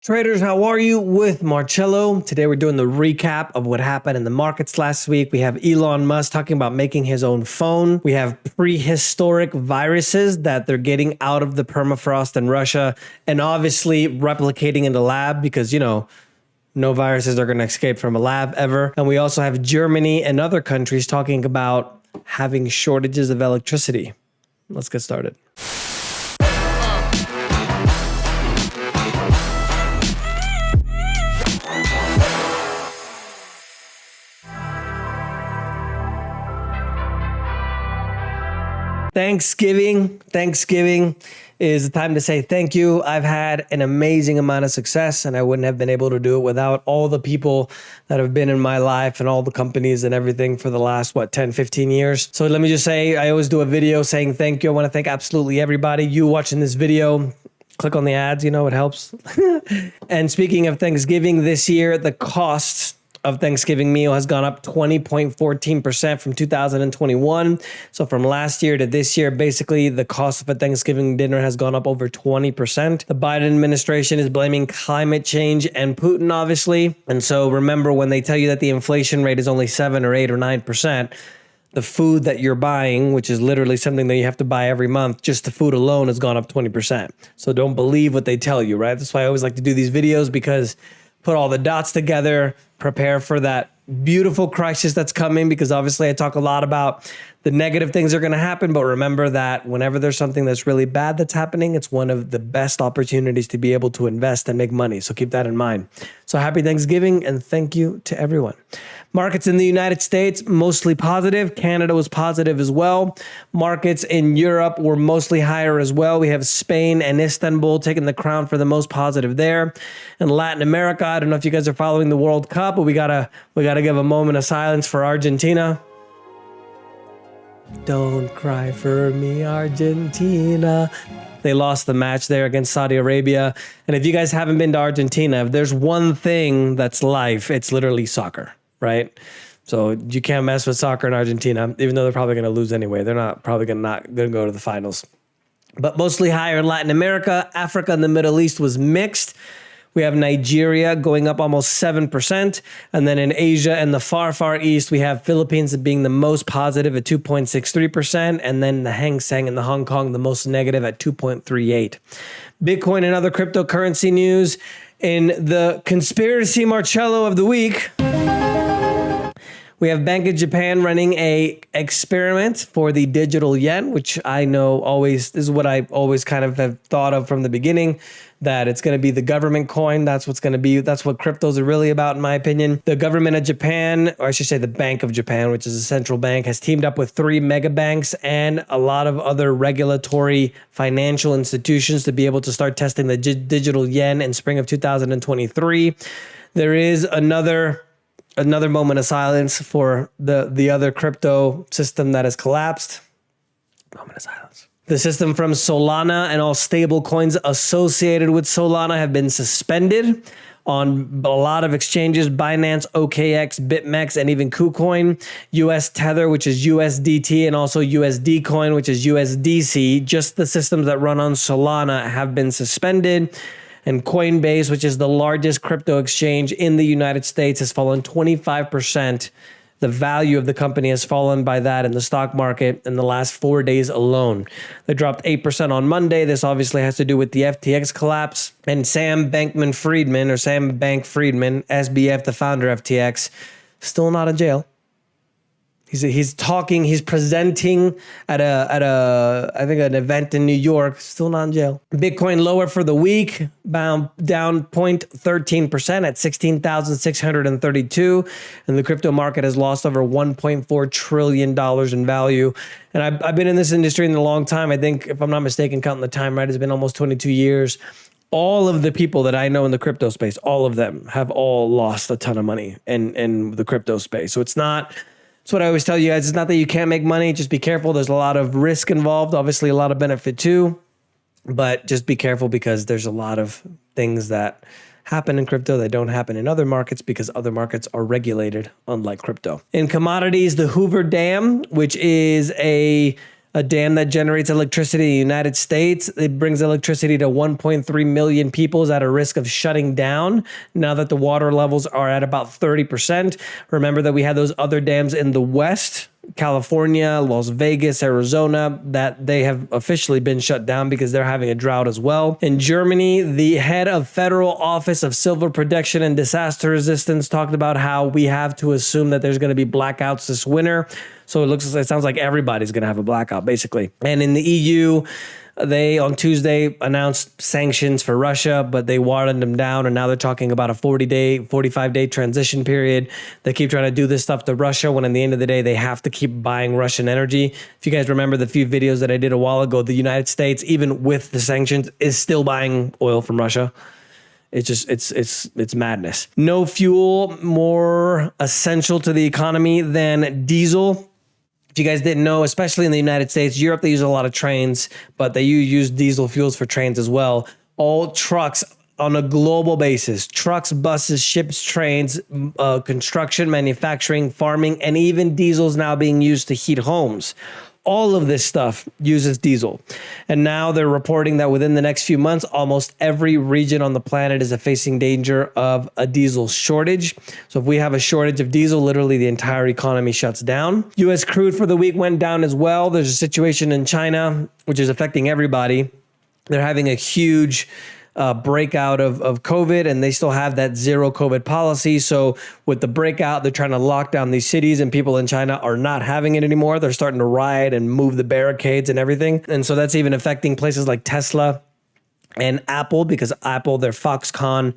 Traders, how are you? With Marcello. Today we're doing the recap of what happened in the markets last week. We have Elon Musk talking about making his own phone. We have prehistoric viruses that they're getting out of the permafrost in Russia and obviously replicating in the lab because, no viruses are going to escape from a lab ever. And we also have Germany and other countries talking about having shortages of electricity. Let's get started. Thanksgiving is the time to say thank you. I've had an amazing amount of success and I wouldn't have been able to do it without all the people that have been in my life and all the companies and everything for the last, 10, 15 years. So let me just say, I always do a video saying thank you. I want to thank absolutely everybody. You watching this video, click on the ads, it helps. And speaking of Thanksgiving this year, the cost of Thanksgiving meal has gone up 20.14% from 2021. So from last year to this year, basically the cost of a Thanksgiving dinner has gone up over 20%. The Biden administration is blaming climate change and Putin, obviously. And so remember, when they tell you that the inflation rate is only 7 or 8 or 9%, the food that you're buying, which is literally something that you have to buy every month, just the food alone has gone up 20%. So don't believe what they tell you, right? That's why I always like to do these videos, because put all the dots together, prepare for that beautiful crisis that's coming, because obviously I talk a lot about the negative things that are going to happen, but remember that whenever there's something that's really bad that's happening, it's one of the best opportunities to be able to invest and make money. So keep that in mind. So happy Thanksgiving and thank you to everyone. Markets in the United States, mostly positive. Canada was positive as well. Markets in Europe were mostly higher as well. We have Spain and Istanbul taking the crown for the most positive there. In Latin America, I don't know if you guys are following the World Cup, but we gotta give a moment of silence for Argentina. Don't cry for me, Argentina. They lost the match there against Saudi Arabia. And if you guys haven't been to Argentina, if there's one thing that's life, it's literally soccer, right? So you can't mess with soccer in Argentina, even though they're probably going to lose anyway. They're not probably going to go to the finals. But mostly higher in Latin America. Africa and the Middle East was mixed. We have Nigeria going up almost 7%. And then in Asia and the far, far east, we have Philippines being the most positive at 2.63%. And then the Hang Seng and the Hong Kong, the most negative at 2.38. Bitcoin and other cryptocurrency news. In the conspiracy Marcello of the week, we have Bank of Japan running a experiment for the digital yen, which I know this is what I always kind of have thought of from the beginning, that it's going to be the government coin. That's what cryptos are really about, in my opinion. The government of Japan, or I should say the Bank of Japan, which is a central bank, has teamed up with 3 mega banks and a lot of other regulatory financial institutions to be able to start testing the digital yen in spring of 2023. There is another moment of silence for the other crypto system that has collapsed. Moment of silence. The system from Solana and all stable coins associated with Solana have been suspended on a lot of exchanges: Binance, OKX, BitMEX, and even KuCoin. US Tether, which is USDT, and also USD Coin, which is USDC. Just the systems that run on Solana have been suspended. And Coinbase, which is the largest crypto exchange in the United States, has fallen 25%. The value of the company has fallen by that in the stock market in the last 4 days alone. They dropped 8% on Monday. This obviously has to do with the FTX collapse. And Sam Bankman-Friedman, SBF, the founder of FTX, still not in jail. He's presenting at I think an event in New York, still not in jail. Bitcoin lower for the week, down 0.13% at 16,632. And the crypto market has lost over $1.4 trillion in value. And I've been in this industry in a long time. I think, if I'm not mistaken, counting the time right, it's been almost 22 years. All of the people that I know in the crypto space, all of them have all lost a ton of money in the crypto space. So it's what I always tell you guys. It's not that you can't make money. Just be careful. There's a lot of risk involved. Obviously, a lot of benefit too. But just be careful, because there's a lot of things that happen in crypto that don't happen in other markets, because other markets are regulated, unlike crypto. In commodities, the Hoover Dam, which is a a dam that generates electricity in the United States. It brings electricity to 1.3 million people, is at a risk of shutting down now that the water levels are at about 30%. Remember that we had those other dams in the West, California, Las Vegas, Arizona, that they have officially been shut down because they're having a drought as well. In Germany, the head of Federal Office of Civil Protection and Disaster Resistance talked about how we have to assume that there's going to be blackouts this winter. So it sounds like everybody's going to have a blackout, basically. And in the EU, they on Tuesday announced sanctions for Russia, but they watered them down, and now they're talking about a 45-day transition period. They keep trying to do this stuff to Russia when, at the end of the day, they have to keep buying Russian energy. If you guys remember the few videos that I did a while ago, the United States, even with the sanctions, is still buying oil from Russia. It's just, it's madness. No fuel more essential to the economy than diesel. If you guys didn't know, especially in the United States, Europe, they use a lot of trains, but they use diesel fuels for trains as well. All trucks on a global basis, trucks, buses, ships, trains, construction, manufacturing, farming, and even diesel's now being used to heat homes. All of this stuff uses diesel. And now they're reporting that within the next few months, almost every region on the planet is facing danger of a diesel shortage. So if we have a shortage of diesel, literally the entire economy shuts down. US crude for the week went down as well. There's a situation in China, which is affecting everybody. They're having a huge breakout of COVID, and they still have that zero COVID policy. So with the breakout, they're trying to lock down these cities, and people in China are not having it anymore. They're starting to riot and move the barricades and everything. And so that's even affecting places like Tesla and Apple, because Apple, their Foxconn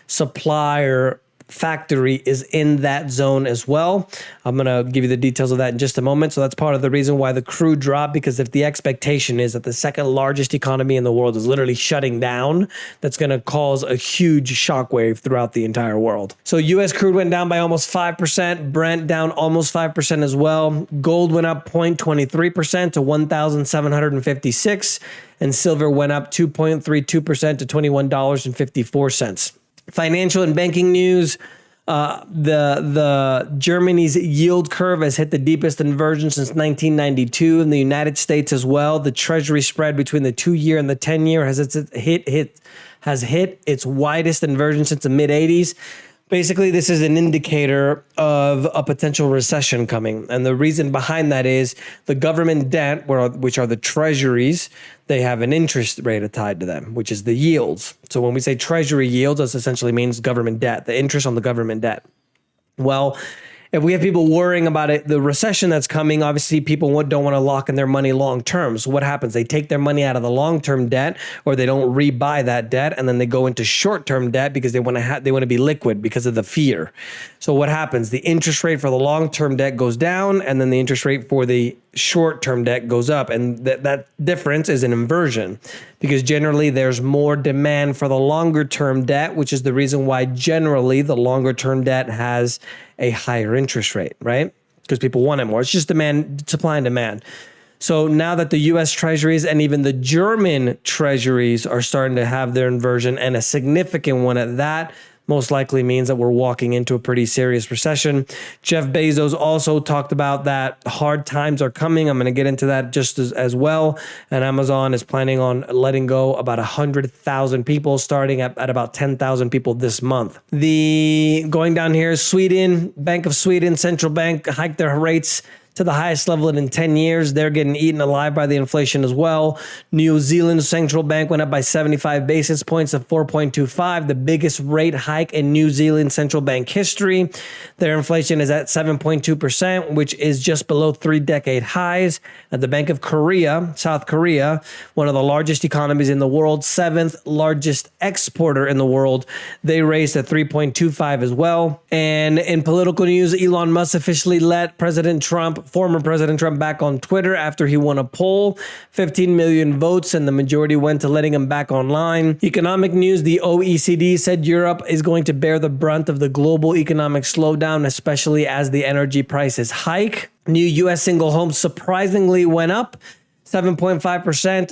supplier factory is in that zone as well. I'm going to give you the details of that in just a moment. So that's part of the reason why the crude dropped, because if the expectation is that the second largest economy in the world is literally shutting down, that's going to cause a huge shockwave throughout the entire world. So US crude went down by almost 5%, Brent down almost 5% as well. Gold went up 0.23% to 1,756, and silver went up 2.32% to $21.54. Financial and banking news. The Germany's yield curve has hit the deepest inversion since 1992. In the United States as well, the Treasury spread between the 2-year and the 10-year has hit its widest inversion since the mid 80s. Basically, this is an indicator of a potential recession coming. And the reason behind that is the government debt, which are the treasuries, they have an interest rate tied to them, which is the yields. So when we say treasury yields, that essentially means government debt, the interest on the government debt. Well, if we have people worrying about it, the recession that's coming, obviously people don't want to lock in their money long term. So what happens? They take their money out of the long-term debt, or they don't rebuy that debt, and then they go into short-term debt because they want to be liquid because of the fear. So what happens? The interest rate for the long-term debt goes down, and then the interest rate for the short-term debt goes up. And that difference is an inversion, because generally there's more demand for the longer-term debt, which is the reason why generally the longer-term debt has a higher interest rate, right? Because people want it more. It's just demand, supply and demand. So now that the US treasuries and even the German treasuries are starting to have their inversion, and a significant one at that, most likely means that we're walking into a pretty serious recession. Jeff Bezos also talked about that hard times are coming. I'm going to get into that just as well. And Amazon is planning on letting go about 100,000 people, starting at about 10,000 people this month. Going down here, Sweden, Bank of Sweden, central bank hiked their rates to the highest level in 10 years. They're getting eaten alive by the inflation as well. New Zealand's central bank went up by 75 basis points to 4.25, the biggest rate hike in New Zealand central bank history. Their inflation is at 7.2%, which is just below 3-decade highs. At the Bank of Korea, South Korea, one of the largest economies in the world, 7th largest exporter in the world, they raised at 3.25 as well. And in political news, Elon Musk officially let former President Trump back on Twitter after he won a poll. 15 million votes, and the majority went to letting him back online. Economic news, the OECD said Europe is going to bear the brunt of the global economic slowdown, especially as the energy prices hike. New U.S. single homes surprisingly went up. 7.5%.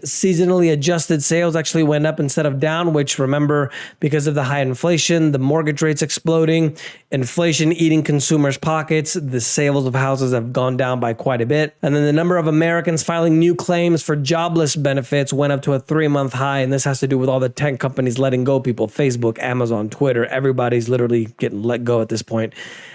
Seasonally adjusted sales actually went up instead of down, which, remember, because of the high inflation, the mortgage rates exploding, inflation eating consumers' pockets, the sales of houses have gone down by quite a bit. And then the number of Americans filing new claims for jobless benefits went up to a 3-month high. And this has to do with all the tech companies letting go people, Facebook, Amazon, Twitter. Everybody's literally getting let go at this point.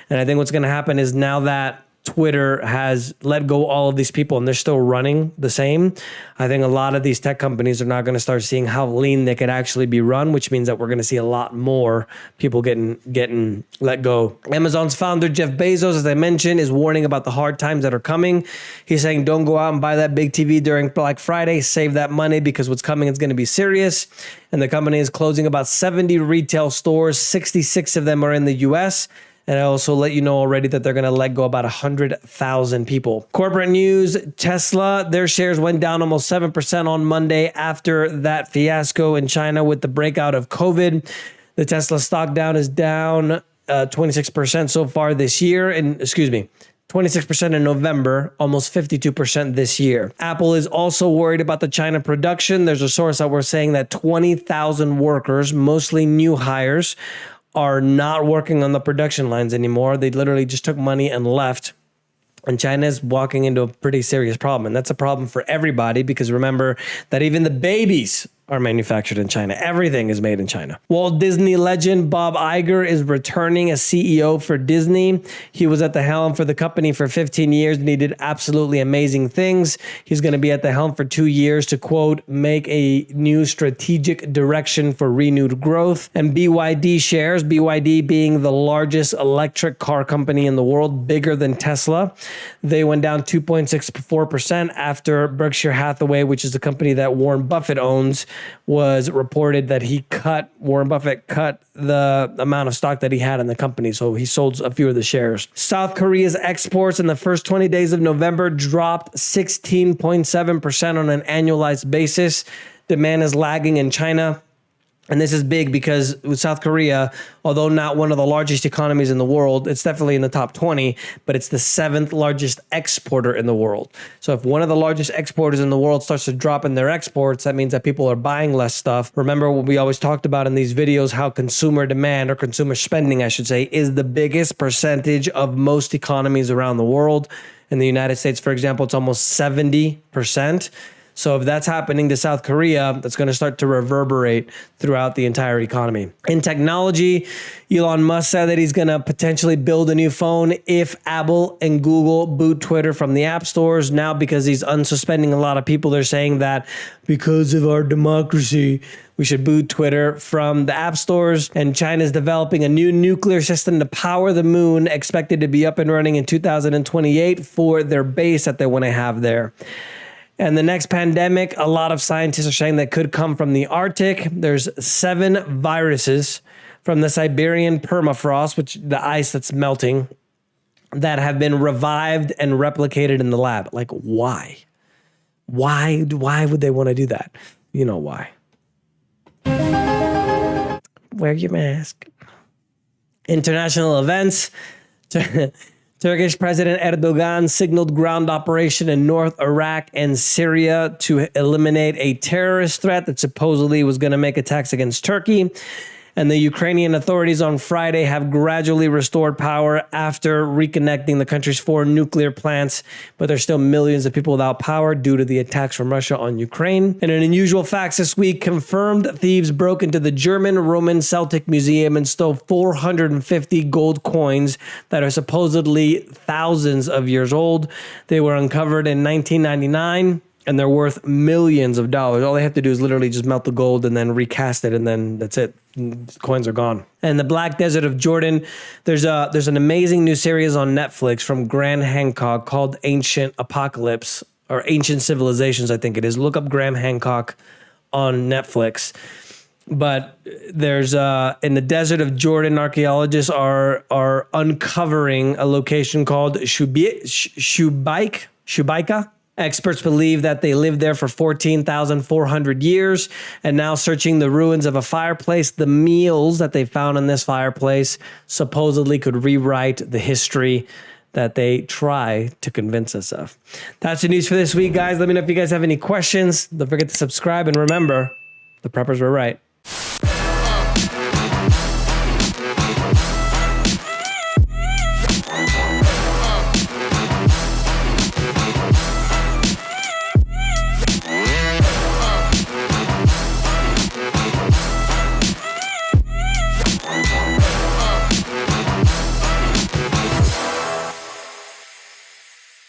And I think what's going to happen is now that Twitter has let go all of these people and they're still running the same, I think a lot of these tech companies are not going to start seeing how lean they could actually be run, which means that we're going to see a lot more people getting let go. Amazon's founder, Jeff Bezos, as I mentioned, is warning about the hard times that are coming. He's saying, don't go out and buy that big TV during Black Friday. Save that money because what's coming is going to be serious. And the company is closing about 70 retail stores. 66 of them are in the US. And I also let you know already that they're going to let go about 100,000 people. Corporate news, Tesla, their shares went down almost 7% on Monday after that fiasco in China with the breakout of COVID. The Tesla stock is down 26% so far this year. 26% in November, almost 52% this year. Apple is also worried about the China production. There's a source that we're saying that 20,000 workers, mostly new hires, are not working on the production lines anymore. They literally just took money and left. And China is walking into a pretty serious problem. And that's a problem for everybody because remember that even the babies are manufactured in China. Everything is made in China. Walt Disney legend Bob Iger is returning as CEO for Disney. He was at the helm for the company for 15 years and he did absolutely amazing things. He's going to be at the helm for 2 years to, quote, make a new strategic direction for renewed growth. And BYD shares, BYD being the largest electric car company in the world, bigger than Tesla, they went down 2.64% after Berkshire Hathaway, which is the company that Warren Buffett owns, was reported that Warren Buffett cut the amount of stock that he had in the company. So he sold a few of the shares. South Korea's exports in the first 20 days of November dropped 16.7% on an annualized basis. Demand is lagging in China. And this is big because with South Korea, although not one of the largest economies in the world, it's definitely in the top 20, but it's the 7th largest exporter in the world. So if one of the largest exporters in the world starts to drop in their exports, that means that people are buying less stuff. Remember what we always talked about in these videos, how consumer demand or consumer spending, I should say, is the biggest percentage of most economies around the world. In the United States, for example, it's almost 70%. So if that's happening to South Korea, that's going to start to reverberate throughout the entire economy. In technology, Elon Musk said that he's going to potentially build a new phone if Apple and Google boot Twitter from the app stores. Now, because he's unsuspending a lot of people, they're saying that because of our democracy, we should boot Twitter from the app stores. And China is developing a new nuclear system to power the moon, expected to be up and running in 2028 for their base that they want to have there. And the next pandemic, a lot of scientists are saying that could come from the Arctic. There's 7 viruses from the Siberian permafrost, which the ice that's melting, that have been revived and replicated in the lab. Like, why? Why would they want to do that? You know why. Wear your mask. International events. Turkish President Erdogan signaled ground operation in North Iraq and Syria to eliminate a terrorist threat that supposedly was going to make attacks against Turkey. And the Ukrainian authorities on Friday have gradually restored power after reconnecting the country's 4 nuclear plants, but there's still millions of people without power due to the attacks from Russia on Ukraine. And in unusual facts this week, confirmed thieves broke into the German Roman Celtic Museum and stole 450 gold coins that are supposedly thousands of years old. They were uncovered in 1999. And they're worth millions of dollars. All they have to do is literally just melt the gold and then recast it, and then that's it. Coins are gone. And the Black Desert of Jordan, there's an amazing new series on Netflix from Graham Hancock called Ancient Apocalypse, or Ancient Civilizations, I think it is. Look up Graham Hancock on Netflix. But there's in the desert of Jordan, archaeologists are uncovering a location called Shubaika. Experts believe that they lived there for 14,400 years, and now searching the ruins of a fireplace, the meals that they found in this fireplace supposedly could rewrite the history that they try to convince us of. That's the news for this week, guys. Let me know if you guys have any questions. Don't forget to subscribe, and remember, the preppers were right.